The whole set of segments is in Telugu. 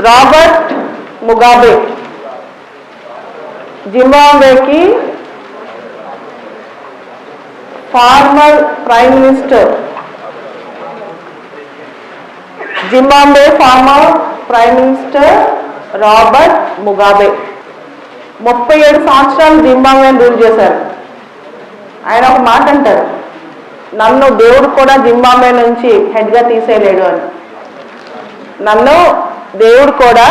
రాబర్ట్ ముగాబే జింబాబ్వేకి former prime minister. Zimbabwe former prime minister Robert Mugabe 37 సంవత్సరాలు జింబాబ్వేని రూల్ చేశారు. ఆయన ఒక మాట అంటారు, నన్ను దేవుడు కూడా జింబాబ్వే నుంచి హెడ్గా తీసేయలేడు అని. నన్ను దేవుడు కూడా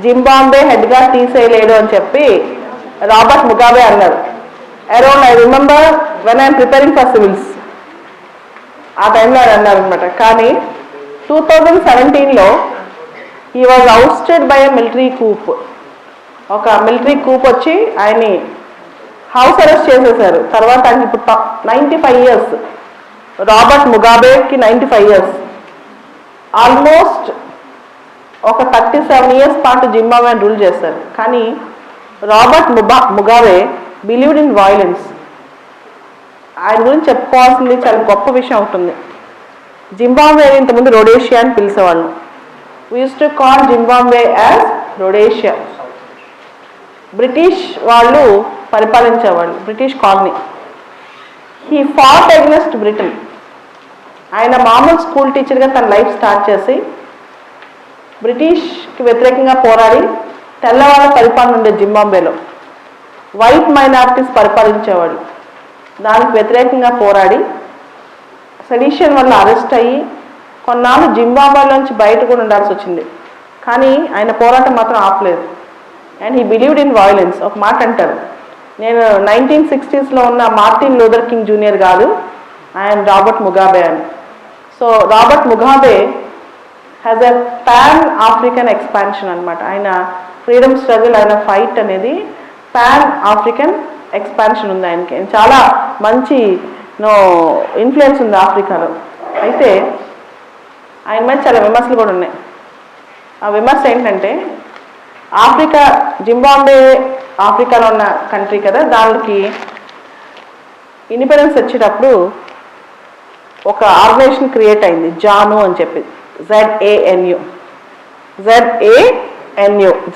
జింబాబ్వే హెడ్గా తీసేయలేడు అని చెప్పి రాబర్ట్ ముగాబే అన్నారు. Around I remember when I'm preparing for civils, ఆ టైంలో ఆయన అన్నారు అనమాట. కానీ 2017లో he was ousted by a military coup. ఒక మిలిటరీ కూప్ వచ్చి ఆయన్ని హౌస్ అరెస్ట్ చేసేశారు. తర్వాత ఆయనకి ఇప్పుడు 95 ఇయర్స్. రాబర్ట్ ముగాబేకి 95 ఇయర్స్. ఆల్మోస్ట్ ఒక 37 ఇయర్స్ పాటు జింబాబ్వేని రూల్ చేస్తారు. కానీ Robert Mugabe believed in violence. ఆయన గురించి చెప్పుకోవాల్సింది చాలా గొప్ప విషయం అవుతుంది. జింబాబ్వే ఇంతకుముందు రొడేషియా అని పిలిచేవాళ్ళు. We use to call Zimbabwe as Rhodesia. British వాళ్ళు పరిపాలించేవాళ్ళు, British colony. He fought against Britain. ఆయన మామూలు స్కూల్ టీచర్గా తన లైఫ్ స్టార్ట్ చేసి బ్రిటిష్కి వ్యతిరేకంగా పోరాడి తెల్లవాళ్ళ పరిపాలన ఉండే జింబాబ్వేలో వైట్ మైనారిటీస్ పరిపాలించేవాడు. దానికి వ్యతిరేకంగా పోరాడి సెడిషన్ వల్ల అరెస్ట్ అయ్యి కొన్నాళ్ళు జింబాబ్వేలోంచి బయట కూడా ఉండాల్సి వచ్చింది. కానీ ఆయన పోరాటం మాత్రం ఆపలేదు. And he believed in violence. ఒక మాట అంటారు, నేను 1960స్లో ఉన్న మార్టిన్ లూథర్ కింగ్ జూనియర్ కాదు, ఆయన రాబర్ట్ ముగాబే అని. So Robert Mugabe has a pan African expansion అనమాట. ఆయన ఫ్రీడమ్ స్ట్రగుల్, ఆయన ఫైట్ అనేది పాన్ ఆఫ్రికన్ ఎక్స్పాన్షన్ ఉంది ఆయనకి. చాలా మంచి ఇన్ఫ్లుయెన్స్ ఉంది ఆఫ్రికాలో. అయితే ఆయన మీద చాలా విమర్శలు కూడా ఉన్నాయి. ఆ విమర్శ ఏంటంటే, ఆఫ్రికా, జింబాబ్వే ఆఫ్రికాలో ఉన్న కంట్రీ కదా, దానికి ఇండిపెండెన్స్ వచ్చేటప్పుడు ఒక ఆర్గనైజేషన్ క్రియేట్ అయింది, జాను అని చెప్పి, ZANU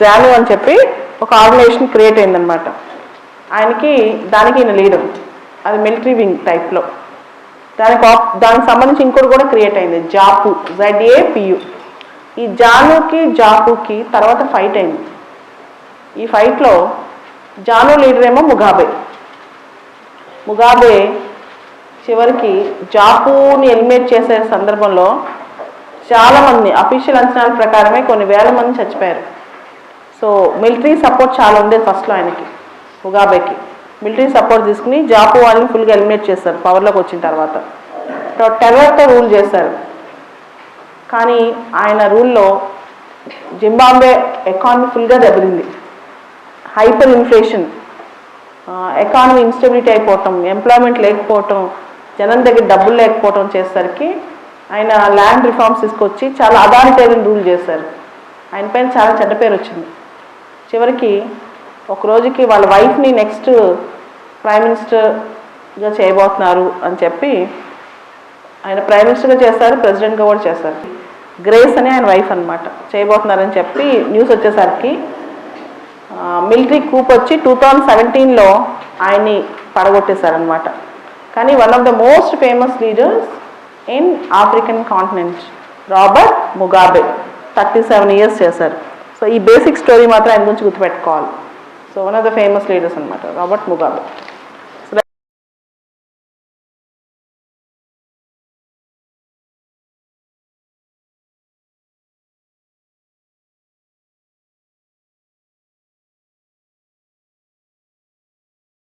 జాను అని చెప్పి ఒక ఆర్గనైజేషన్ క్రియేట్ అయిందనమాట. దానికి ఈయన లీడర్. అది మిలిటరీ వింగ్ టైప్లో. దానికి సంబంధించి ఇంకోటి కూడా క్రియేట్ అయింది, జాపు, ZAPU. ఈ జానుకి జాపుకి తర్వాత ఫైట్ అయింది. ఈ ఫైట్లో జాను లీడర్ ఏమో ముగాబే చివరికి జాపుని ఎలిమినేట్ చేసే సందర్భంలో చాలామంది అఫీషియల్ అంచనాల ప్రకారమే కొన్ని వేల మంది చచ్చిపోయారు. సో మిలిటరీ సపోర్ట్ చాలా ఉండేది ఫస్ట్లో ఆయనకి, ముగాబేకి. మిలిటరీ సపోర్ట్ తీసుకుని జాపు వాళ్ళని ఫుల్గా ఎలిమినేట్ చేస్తారు పవర్లోకి వచ్చిన తర్వాత. టెర్రర్తో రూల్ చేశారు. కానీ ఆయన రూల్లో జింబాబ్వే ఎకానమీ ఫుల్గా దెబ్బతింది. హైపర్ ఇన్ఫ్లేషన్, ఎకానమీ ఇన్స్టెబిలిటీ అయిపోవటం, ఎంప్లాయ్మెంట్ లేకపోవటం, జనం దగ్గర డబ్బులు లేకపోవటం చేసేసరికి ఆయన ల్యాండ్ రిఫార్మ్స్ తీసుకొచ్చి చాలా అథారిటేరియన్ రూల్ చేశారు. ఆయన పైన చాలా చెడ్డ పేరు వచ్చింది. చివరికి ఒక రోజుకి వాళ్ళ వైఫ్ని నెక్స్ట్ ప్రైమ్ మినిస్టర్గా చేయబోతున్నారు అని చెప్పి ఆయన ప్రైమ్ మినిస్టర్గా చేస్తారు, ప్రెసిడెంట్గా కూడా చేస్తారు. గ్రేస్ అని ఆయన వైఫ్ అనమాట చేయబోతున్నారని చెప్పి న్యూస్ వచ్చేసరికి మిలిటరీ కూప్ వచ్చి 2017లో ఆయన్ని పడగొట్టేశారనమాట. కానీ one of the most famous leaders in African continent Robert Mugabe 37 years చేశారు. సో ఈ బేసిక్ స్టోరీ మాత్రం ఆయన గురించి గుర్తుపెట్టుకోవాలి. So one of the famous leaders అనమాట రాబర్ట్ ముగాబే.